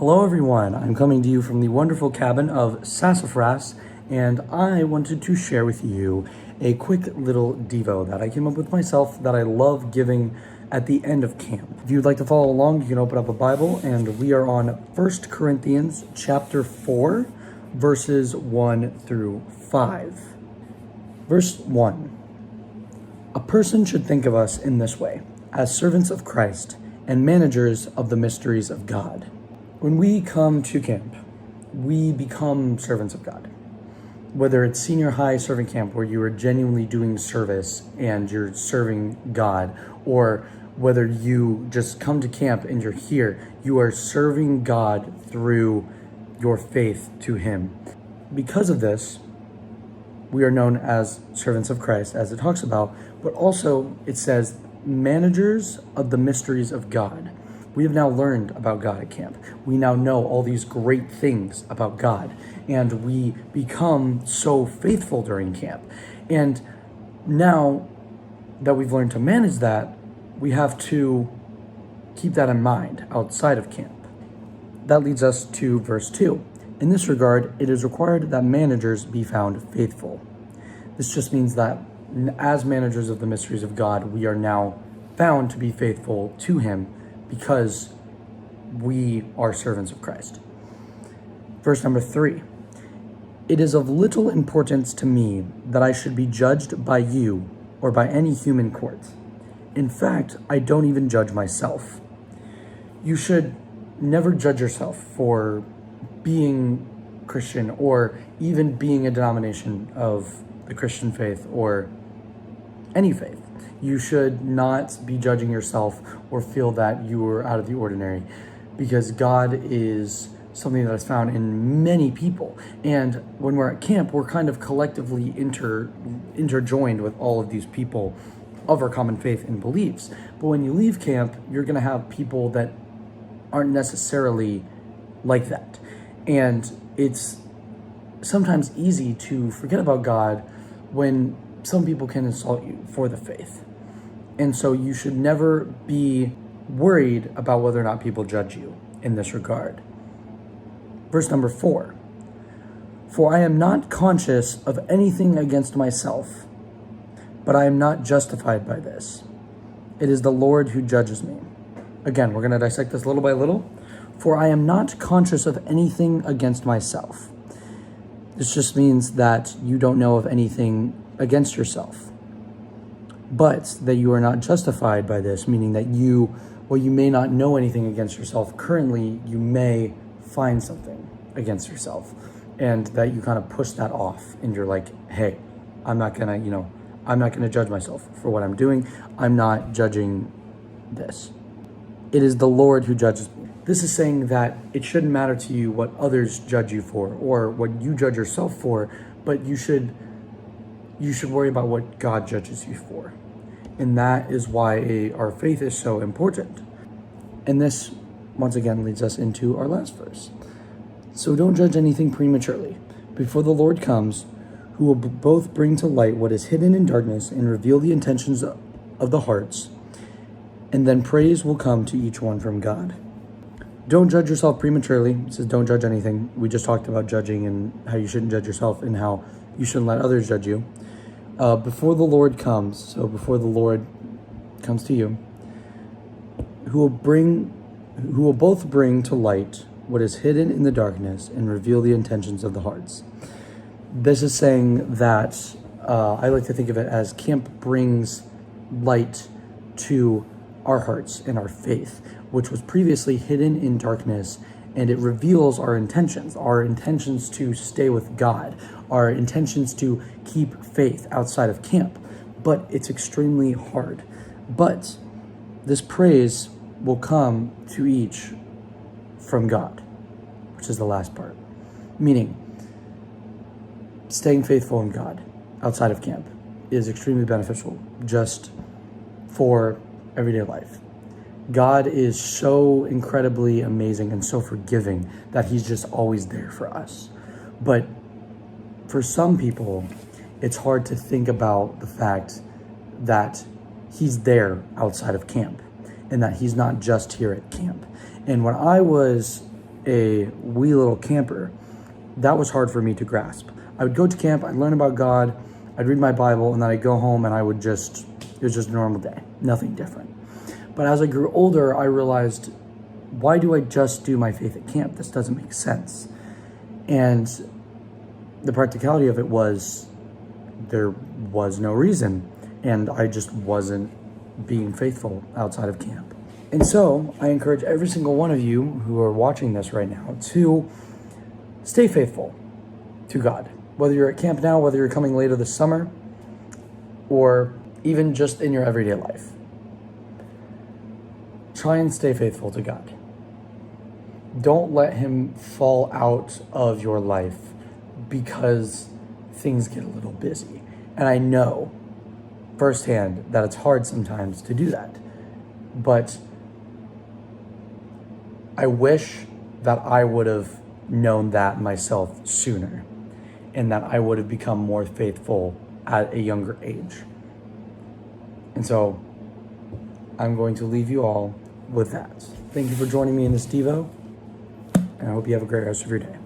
Hello everyone, I'm coming to you from the wonderful cabin of Sassafras, and I wanted to share with you a quick little Devo that I came up with myself that I love giving at the end of camp. If you'd like to follow along, you can open up a Bible, and we are on 1 Corinthians chapter 4, verses 1 through 5. Verse 1. A person should think of us in this way, as servants of Christ and managers of the mysteries of God. When we come to camp, we become servants of God. Whether it's senior high servant camp where you are genuinely doing service and you're serving God, or whether you just come to camp and you're here, you are serving God through your faith to Him. Because of this, we are known as servants of Christ, as it talks about, but also it says managers of the mysteries of God. We have now learned about God at camp. We now know all these great things about God, and we become so faithful during camp. And now that we've learned to manage that, we have to keep that in mind outside of camp. That leads us to verse 2. In this regard, it is required that managers be found faithful. This just means that as managers of the mysteries of God, we are now found to be faithful to Him because we are servants of Christ. Verse number 3. It is of little importance to me that I should be judged by you or by any human court. In fact, I don't even judge myself. You should never judge yourself for being Christian or even being a denomination of the Christian faith or any faith. You should not be judging yourself or feel that you are out of the ordinary, because God is something that is found in many people. And when we're at camp, we're kind of collectively interjoined with all of these people of our common faith and beliefs. But when you leave camp, you're going to have people that aren't necessarily like that. And it's sometimes easy to forget about God when some people can insult you for the faith. And so you should never be worried about whether or not people judge you in this regard. Verse number 4. For I am not conscious of anything against myself, but I am not justified by this. It is the Lord who judges me. Again, we're going to dissect this little by little. For I am not conscious of anything against myself. This just means that you don't know of anything against yourself, but that you are not justified by this, meaning that you may not know anything against yourself. Currently, you may find something against yourself, and that you kind of push that off, and you're like, hey, I'm not gonna judge myself for what I'm doing. I'm not judging this. It is the Lord who judges me. This is saying that it shouldn't matter to you what others judge you for or what you judge yourself for, but you should worry about what God judges you for. And that is why our faith is so important. And this, once again, leads us into our last verse. So don't judge anything prematurely, before the Lord comes, who will both bring to light what is hidden in darkness and reveal the intentions of the hearts. And then praise will come to each one from God. Don't judge yourself prematurely. It says don't judge anything. We just talked about judging and how you shouldn't judge yourself and how you shouldn't let others judge you. Before the Lord comes, so before the Lord comes to you, who will both bring to light what is hidden in the darkness and reveal the intentions of the hearts. This is saying that I like to think of it as camp brings light to our hearts and our faith, which was previously hidden in darkness, and it reveals our intentions to stay with God, our intentions to keep faith outside of camp. But it's extremely hard. But this praise will come to each from God, which is the last part. Meaning, staying faithful in God outside of camp is extremely beneficial just for everyday life. God is so incredibly amazing and so forgiving that He's just always there for us. But for some people, it's hard to think about the fact that He's there outside of camp and that He's not just here at camp. And when I was a wee little camper, that was hard for me to grasp. I would go to camp, I'd learn about God, I'd read my Bible, and then I'd go home and it was just a normal day, nothing different. But as I grew older, I realized, why do I just do my faith at camp? This doesn't make sense. And the practicality of it was, there was no reason, and I just wasn't being faithful outside of camp. And so I encourage every single one of you who are watching this right now to stay faithful to God. Whether you're at camp now, whether you're coming later this summer, or even just in your everyday life. Try and stay faithful to God. Don't let him fall out of your life because things get a little busy. And I know firsthand that it's hard sometimes to do that. But I wish that I would have known that myself sooner, and that I would have become more faithful at a younger age. And so I'm going to leave you all with that. Thank you for joining me in this Devo, and I hope you have a great rest of your day.